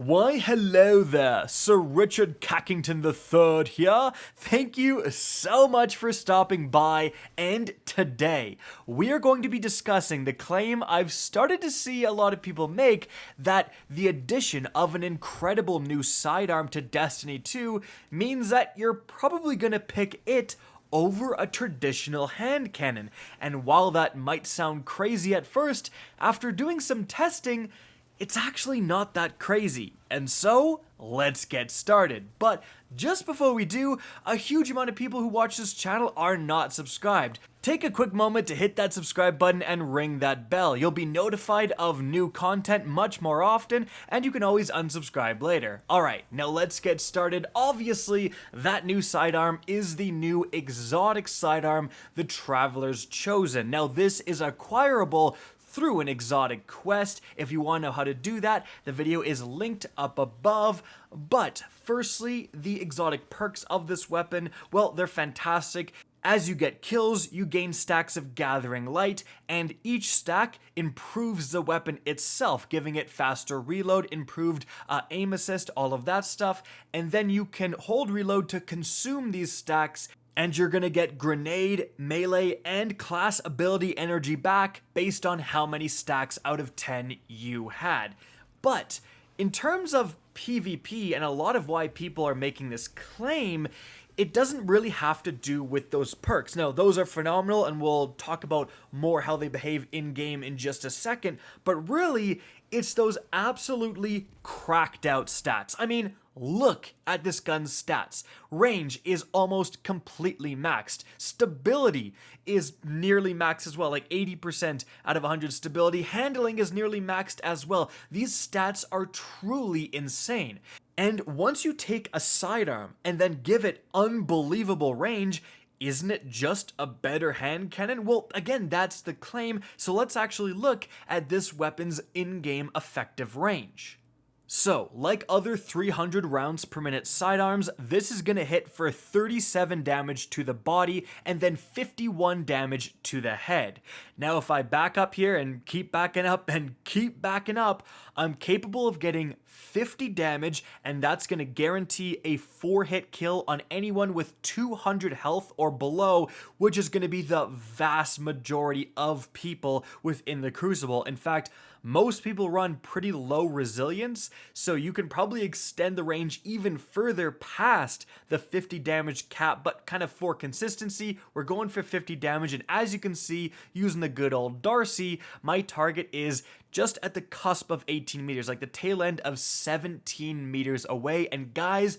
Why, hello there, Sir Richard Cackington III here. Thank you so much for stopping by, and today we are going to be discussing the claim I've started to see a lot of people make that the addition of an incredible new sidearm to Destiny 2 means that you're probably going to pick it over a traditional hand cannon. And while that might sound crazy at first, after doing some testing, it's actually not that crazy. And so, let's get started. But just before we do, a huge amount of people who watch this channel are not subscribed. Take a quick moment to hit that subscribe button and ring that bell. You'll be notified of new content much more often, and you can always unsubscribe later. Alright, now let's get started. Obviously, that new sidearm is the new exotic sidearm, the Traveler's Chosen. Now this is acquirable through an exotic quest. If you want to know how to do that, the video is linked up above. But firstly, the exotic perks of this weapon, well, they're fantastic. As you get kills, you gain stacks of Gathering Light, and each stack improves the weapon itself, giving it faster reload, improved aim assist, all of that stuff. And then you can hold reload to consume these stacks, and you're gonna get grenade, melee, and class ability energy back based on how many stacks out of 10 you had. But in terms of PvP, and a lot of why people are making this claim, it doesn't really have to do with those perks. Now, those are phenomenal, and we'll talk about more how they behave in-game in just a second, but really, it's those absolutely cracked out stats. I mean, look at this gun's stats. Range is almost completely maxed. Stability is nearly maxed as well, like 80% out of 100 stability. Handling is nearly maxed as well. These stats are truly insane. And once you take a sidearm and then give it unbelievable range, isn't it just a better hand cannon? Well, again, that's the claim, so let's actually look at this weapon's in-game effective range. So, like other 300 rounds per minute sidearms, this is going to hit for 37 damage to the body and then 51 damage to the head. Now, if I back up here and keep backing up and keep backing up, I'm capable of getting 50 damage, and that's going to guarantee a 4-hit kill on anyone with 200 health or below, which is going to be the vast majority of people within the Crucible. In fact, most people run pretty low resilience, so you can probably extend the range even further past the 50 damage cap, but kind of for consistency, we're going for 50 damage, and as you can see, using the good old Darcy, my target is just at the cusp of 18 meters, like the tail end of 17 meters away, and guys,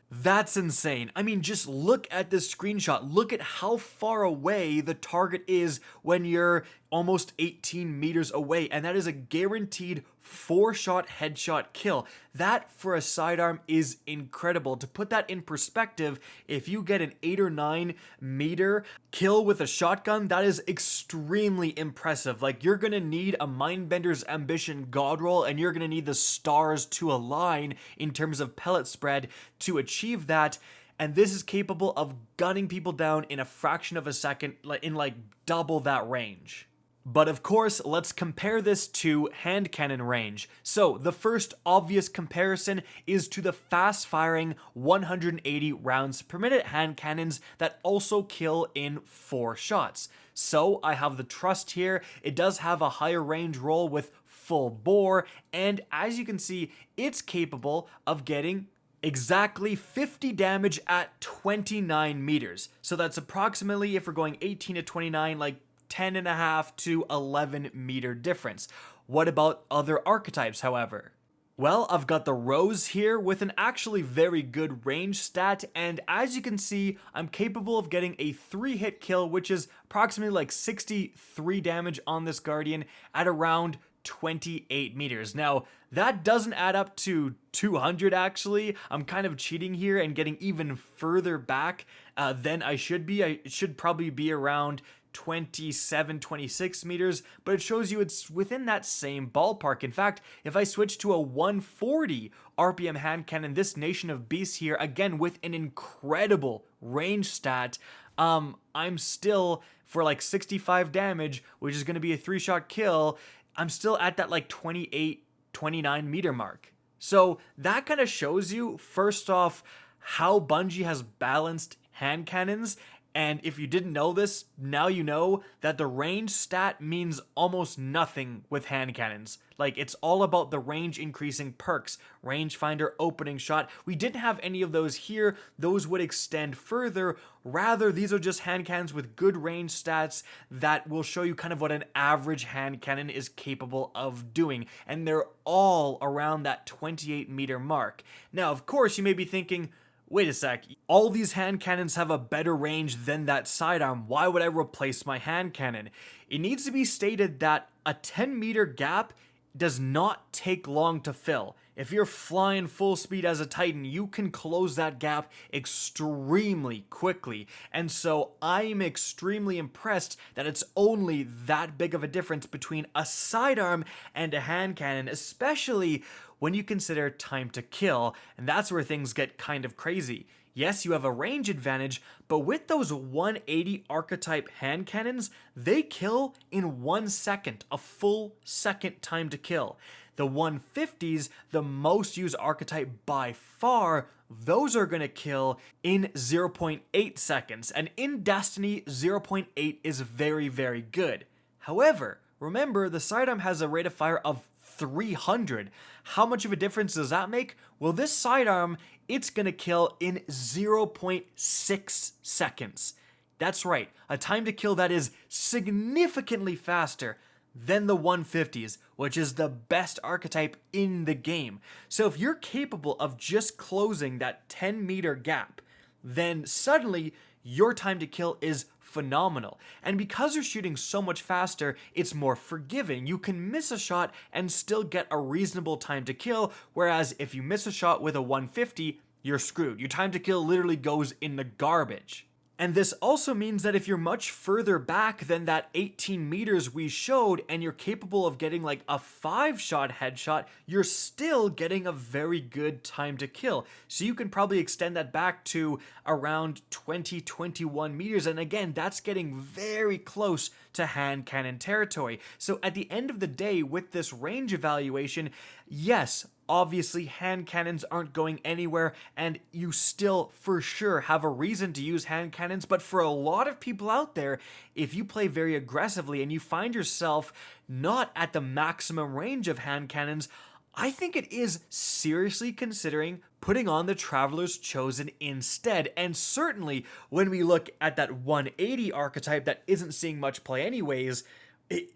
that's insane. I mean, just look at this screenshot. Look at how far away the target is when you're almost 18 meters away, and that is a guaranteed 4-shot headshot kill. That, for a sidearm, is incredible. To put that in perspective, if you get an 8 or 9 meter kill with a shotgun, that is extremely impressive. Like, you're gonna need a Mindbender's Ambition god roll, and you're gonna need the stars to align in terms of pellet spread to achieve that. And this is capable of gunning people down in a fraction of a second, in like double that range. But of course, let's compare this to hand cannon range. So the first obvious comparison is to the fast-firing 180 rounds per minute hand cannons that also kill in 4 shots. So I have the Trust here. It does have a higher range roll with full bore, and as you can see, it's capable of getting exactly 50 damage at 29 meters. So that's approximately, if we're going 18 to 29, like 10.5 to 11 meter difference. What about other archetypes, however? Well, I've got the Rose here with an actually very good range stat, and as you can see, I'm capable of getting a 3-hit kill, which is approximately like 63 damage on this Guardian at around 28 meters. Now, that doesn't add up to 200 actually. I'm kind of cheating here and getting even further back than I should be. I should probably be around 27, 26 meters, but it shows you it's within that same ballpark. In fact, if I switch to a 140 RPM hand cannon, this Nation of Beasts here, again with an incredible range stat, I'm still, for like 65 damage, which is going to be a 3-shot kill, I'm still at that like 28, 29 meter mark. So that kind of shows you, first off, how Bungie has balanced hand cannons. And if you didn't know this, now you know that the range stat means almost nothing with hand cannons. Like, it's all about the range increasing perks, rangefinder, opening shot. We didn't have any of those here. Those would extend further. Rather, these are just hand cannons with good range stats that will show you kind of what an average hand cannon is capable of doing. And they're all around that 28-meter mark. Now, of course, you may be thinking, wait a sec, all these hand cannons have a better range than that sidearm. Why would I replace my hand cannon? It needs to be stated that a 10-meter gap does not take long to fill. If you're flying full speed as a Titan, you can close that gap extremely quickly. And so I'm extremely impressed that it's only that big of a difference between a sidearm and a hand cannon, especially when you consider time to kill, and that's where things get kind of crazy. Yes, you have a range advantage, but with those 180 archetype hand cannons, they kill in 1 second, a full second time to kill. The 150s, the most used archetype by far, those are going to kill in 0.8 seconds, and in Destiny, 0.8 is very, very good. However, remember, the sidearm has a rate of fire of 300. How much of a difference does that make? Well, this sidearm, it's gonna kill in 0.6 seconds. That's right, a time to kill that is significantly faster than the 150s, which is the best archetype in the game. So if you're capable of just closing that 10-meter gap, then suddenly your time to kill is phenomenal. And because you're shooting so much faster, it's more forgiving. You can miss a shot and still get a reasonable time to kill, whereas if you miss a shot with a 150, you're screwed. Your time to kill literally goes in the garbage. And this also means that if you're much further back than that 18 meters we showed and you're capable of getting like a 5-shot headshot, you're still getting a very good time to kill. So you can probably extend that back to around 20-21 meters. And again, that's getting very close to hand cannon territory. So at the end of the day, with this range evaluation, yes, obviously hand cannons aren't going anywhere, and you still for sure have a reason to use hand cannons, but for a lot of people out there, if you play very aggressively and you find yourself not at the maximum range of hand cannons, I think it is seriously considering putting on the Traveler's Chosen instead. And certainly when we look at that 180 archetype that isn't seeing much play anyways,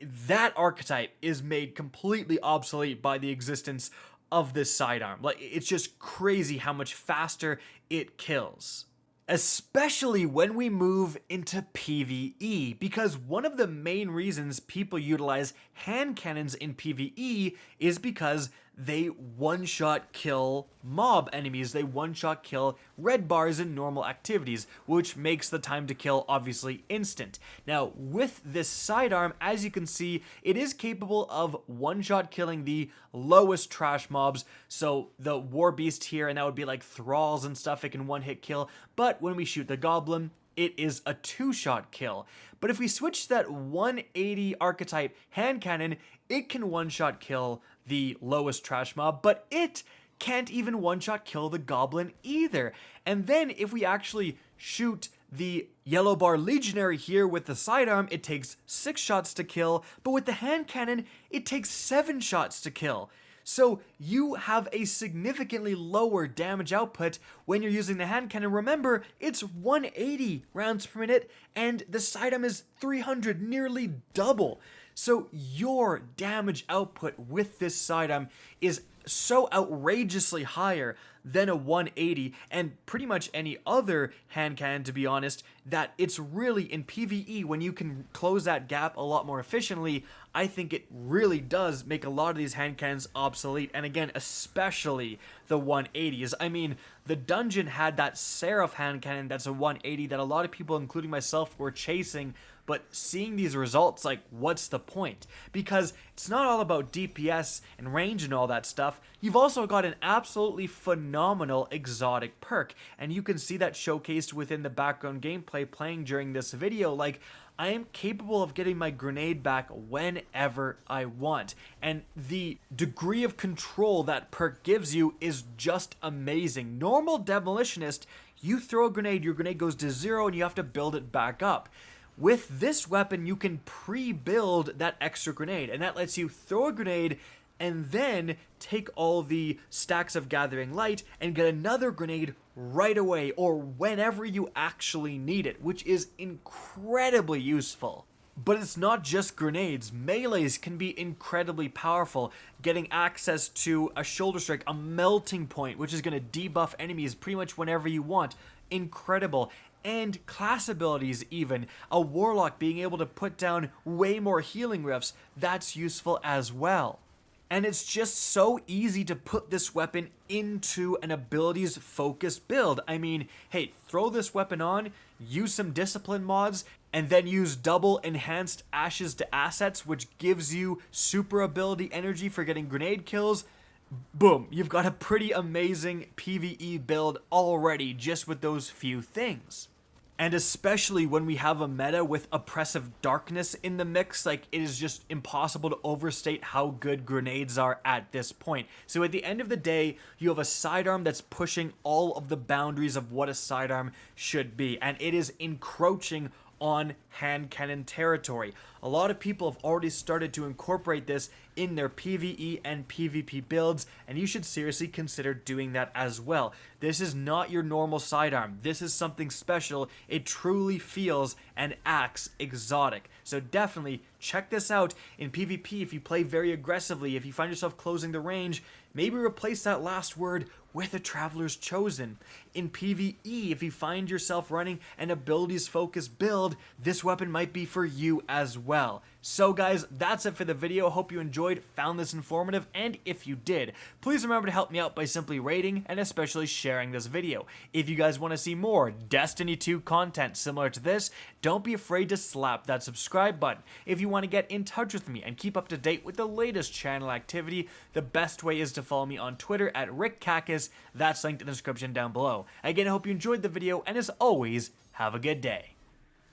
that archetype is made completely obsolete by the existence of this sidearm. Like, it's just crazy how much faster it kills. Especially when we move into PvE, because one of the main reasons people utilize hand cannons in PvE is because they one-shot kill mob enemies, they one-shot kill red bars in normal activities, which makes the time to kill obviously instant. Now, with this sidearm, as you can see, it is capable of one-shot killing the lowest trash mobs, so the war beast here, and that would be like thralls and stuff, it can one-hit kill, but when we shoot the goblin, it is a 2-shot kill. But if we switch to that 180 archetype hand cannon, it can one-shot kill the lowest trash mob, but it can't even one-shot kill the goblin either. And then if we actually shoot the yellow bar legionary here with the sidearm, it takes 6 shots to kill, but with the hand cannon, it takes 7 shots to kill. So you have a significantly lower damage output when you're using the hand cannon. Remember, it's 180 rounds per minute, and the sidearm is 300, nearly double. So your damage output with this sidearm is so outrageously higher than a 180 and pretty much any other hand cannon, to be honest, that it's really in PvE when you can close that gap a lot more efficiently. I think it really does make a lot of these hand cannons obsolete, and again, especially the 180s. I mean, the dungeon had that Seraph hand cannon that's a 180 that a lot of people, including myself, were chasing, but seeing these results, like, what's the point? Because it's not all about DPS and range and all that stuff. You've also got an absolutely phenomenal exotic perk, and you can see that showcased within the background gameplay playing during this video. Like, I am capable of getting my grenade back whenever I want. And the degree of control that perk gives you is just amazing. Normal demolitionist, you throw a grenade, your grenade goes to 0 and you have to build it back up. With this weapon, you can pre-build that extra grenade, and that lets you throw a grenade and then take all the stacks of gathering light and get another grenade right away or whenever you actually need it, which is incredibly useful. But it's not just grenades. Melees can be incredibly powerful, getting access to a shoulder strike, a melting point, which is going to debuff enemies pretty much whenever you want. Incredible. And class abilities even. A warlock being able to put down way more healing rifts, that's useful as well. And it's just so easy to put this weapon into an abilities focused build. I mean, hey, throw this weapon on, use some discipline mods, and then use double enhanced ashes to assets, which gives you super ability energy for getting grenade kills. Boom, you've got a pretty amazing PvE build already just with those few things. And especially when we have a meta with oppressive darkness in the mix, like, it is just impossible to overstate how good grenades are at this point. So at the end of the day, you have a sidearm that's pushing all of the boundaries of what a sidearm should be, and it is encroaching on hand cannon territory. A lot of people have already started to incorporate this in their PvE and PvP builds, and you should seriously consider doing that as well. This is not your normal sidearm. This is something special. It truly feels and acts exotic. So definitely check this out in PvP if you play very aggressively. If you find yourself closing the range, maybe replace that last word with a Traveler's Chosen. In PvE, if you find yourself running an abilities focused build, this weapon might be for you as well. So guys, that's it for the video. Hope you enjoyed, found this informative, and if you did, please remember to help me out by simply rating and especially sharing this video. If you guys want to see more Destiny 2 content similar to this, don't be afraid to slap that subscribe button. If you want to get in touch with me and keep up to date with the latest channel activity, the best way is to follow me on Twitter at RickCacus. That's linked in the description down below. Again, I hope you enjoyed the video, and as always, have a good day.